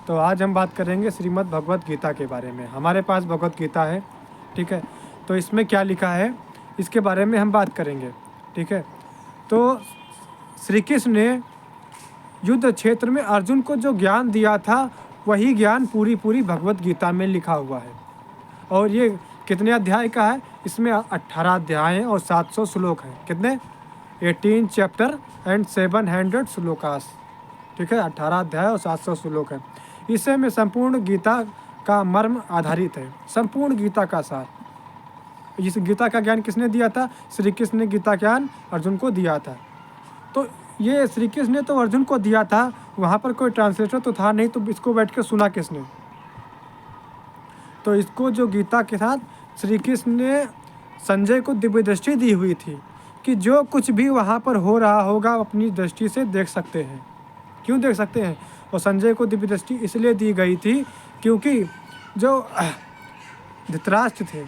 तो आज हम बात करेंगे श्रीमद् भगवत गीता के बारे में। हमारे पास भगवत गीता है, ठीक है। तो इसमें क्या लिखा है इसके बारे में हम बात करेंगे, ठीक है। तो श्री कृष्ण ने युद्ध क्षेत्र में अर्जुन को जो ज्ञान दिया था वही ज्ञान पूरी भगवत गीता में लिखा हुआ है। और ये कितने अध्याय का है? इसमें 18 अध्याय हैं और 700 श्लोक हैं। कितने? 18 चैप्टर एंड 700 श्लोकास, ठीक है। 18 अध्याय और 700 श्लोक हैं। इसे में संपूर्ण गीता का मर्म आधारित है, संपूर्ण गीता का सार। इस गीता का ज्ञान किसने दिया था? श्री कृष्ण ने गीता ज्ञान अर्जुन को दिया था। तो ये श्री कृष्ण ने तो अर्जुन को दिया था, वहाँ पर कोई ट्रांसलेटर तो था नहीं, तो इसको बैठ कर सुना किसने? तो इसको जो गीता के साथ श्री कृष्ण ने संजय को दिव्य दृष्टि दी हुई थी कि जो कुछ भी वहाँ पर हो रहा होगा अपनी दृष्टि से देख सकते हैं। क्यों देख सकते हैं? और संजय को दिव्य दृष्टि इसलिए दी गई थी क्योंकि जो धृतराष्ट्र थे,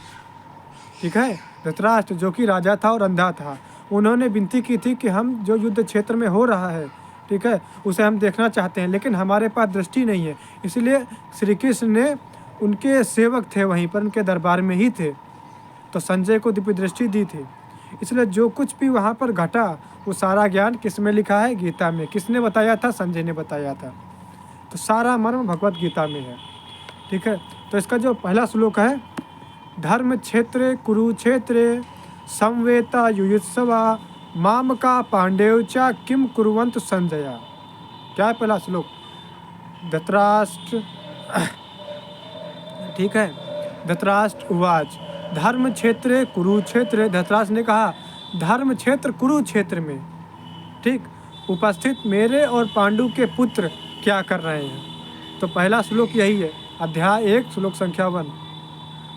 ठीक है, धृतराष्ट्र जो कि राजा था और अंधा था, उन्होंने विनती की थी कि हम जो युद्ध क्षेत्र में हो रहा है, ठीक है, उसे हम देखना चाहते हैं, लेकिन हमारे पास दृष्टि नहीं है। इसलिए श्री कृष्ण ने, उनके सेवक थे वहीं पर, उनके दरबार में ही थे, तो संजय को दिव्य दृष्टि दी थी। इसलिए जो कुछ भी वहाँ पर घटा वो सारा ज्ञान किस में लिखा है? गीता में। किसने बताया था? संजय ने बताया था। तो सारा मर्म भगवत गीता में है, ठीक है। तो इसका जो पहला श्लोक है, धर्म क्षेत्रे कुरुक्षेत्रे संवेता युयुत्सवा मामका पांडेव च किम कुर्वन्त संजया। क्या है पहला श्लोक? धृतराष्ट्र, ठीक है, धृतराष्ट्र उवाच धर्म क्षेत्रे कुरुक्षेत्रे, धृतराष्ट्र ने कहा धर्म क्षेत्र कुरुक्षेत्र में, ठीक, उपस्थित मेरे और पांडु के पुत्र क्या कर रहे हैं? तो पहला श्लोक यही है, अध्याय 1 श्लोक संख्या 1।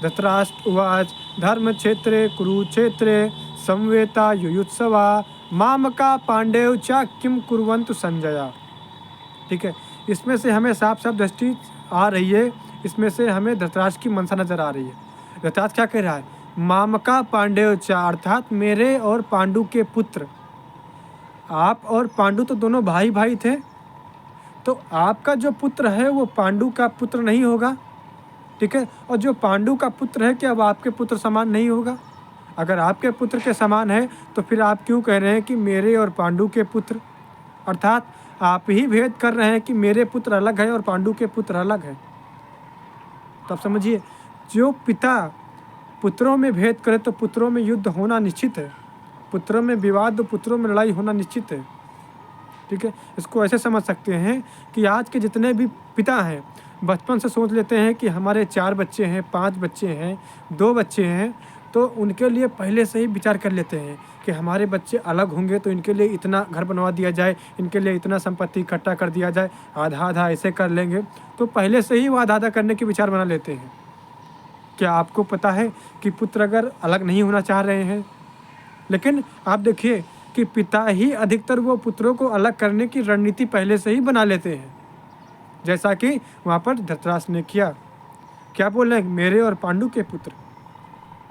धृतराष्ट्र उवाच धर्म क्षेत्रे कुरुक्षेत्रे संवेता युयुत्सवा मामका पांडेव च किम कुर्वन्तु संजया, ठीक है। इसमें से हमें साफ साफ दृष्टि आ रही है, इसमें से हमें धृतराष्ट्र की मंशा नजर आ रही है। धृतराष्ट्र क्या कह रहा है? मामका पांडेव च, अर्थात मेरे और पांडु के पुत्र। आप और पांडु तो दोनों भाई भाई थे, तो आपका जो पुत्र है वो पांडु का पुत्र नहीं होगा, ठीक है। और जो पांडु का पुत्र है क्या वो आपके पुत्र समान नहीं होगा? अगर आपके पुत्र के समान है तो फिर आप क्यों कह रहे हैं कि मेरे और पांडु के पुत्र? अर्थात आप ही भेद कर रहे हैं कि मेरे पुत्र अलग है और पांडु के पुत्र अलग है। तब समझिए, जो पिता पुत्रों में भेद करे तो पुत्रों में युद्ध होना निश्चित है, पुत्रों में विवाद, पुत्रों में लड़ाई होना निश्चित है, ठीक है। इसको ऐसे समझ सकते हैं कि आज के जितने भी पिता हैं बचपन से सोच लेते हैं कि हमारे 4 बच्चे हैं, 5 बच्चे हैं, 2 बच्चे हैं, तो उनके लिए पहले से ही विचार कर लेते हैं कि हमारे बच्चे अलग होंगे तो इनके लिए इतना घर बनवा दिया जाए, इनके लिए इतना संपत्ति इकट्ठा कर दिया जाए, आधा आधा ऐसे कर लेंगे। तो पहले से ही वो आधा आधा करने के विचार बना लेते हैं। क्या आपको पता है कि पुत्र अगर अलग नहीं होना चाह रहे हैं, लेकिन आप देखिए कि पिता ही अधिकतर वो पुत्रों को अलग करने की रणनीति पहले से ही बना लेते हैं, जैसा कि वहाँ पर धृतराष्ट्र ने किया। क्या बोल रहे हैं? मेरे और पांडु के पुत्र।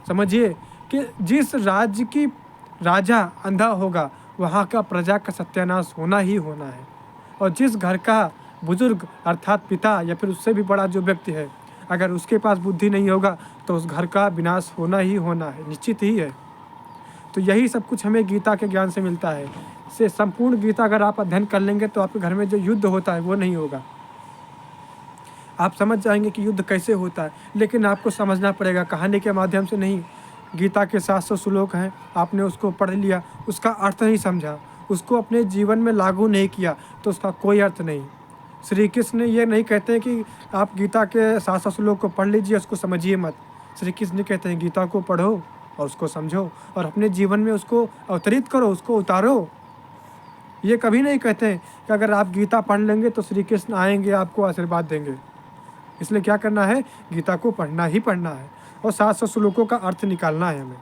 समझिए कि जिस राज्य की राजा अंधा होगा वहाँ का प्रजा का सत्यानाश होना ही होना है, और जिस घर का बुजुर्ग अर्थात पिता या फिर उससे भी बड़ा जो व्यक्ति है, अगर उसके पास बुद्धि नहीं होगा तो उस घर का विनाश होना ही होना है, निश्चित ही है। तो यही सब कुछ हमें गीता के ज्ञान से मिलता है। से संपूर्ण गीता अगर आप अध्ययन कर लेंगे तो आपके घर में जो युद्ध होता है वो नहीं होगा। आप समझ जाएंगे कि युद्ध कैसे होता है, लेकिन आपको समझना पड़ेगा, कहानी के माध्यम से नहीं। गीता के 700 श्लोक हैं, आपने उसको पढ़ लिया, उसका अर्थ नहीं समझा, उसको अपने जीवन में लागू नहीं किया तो उसका कोई अर्थ नहीं। श्री कृष्ण ने ये नहीं कहते कि आप गीता के 700 श्लोक को पढ़ लीजिए, उसको समझिए मत। श्री कृष्ण कहते हैं गीता को पढ़ो और उसको समझो और अपने जीवन में उसको अवतरित करो, उसको उतारो। ये कभी नहीं कहते हैं कि अगर आप गीता पढ़ लेंगे तो श्री कृष्ण आएंगे आपको आशीर्वाद देंगे। इसलिए क्या करना है? गीता को पढ़ना ही पढ़ना है और 700 श्लोकों का अर्थ निकालना है हमें।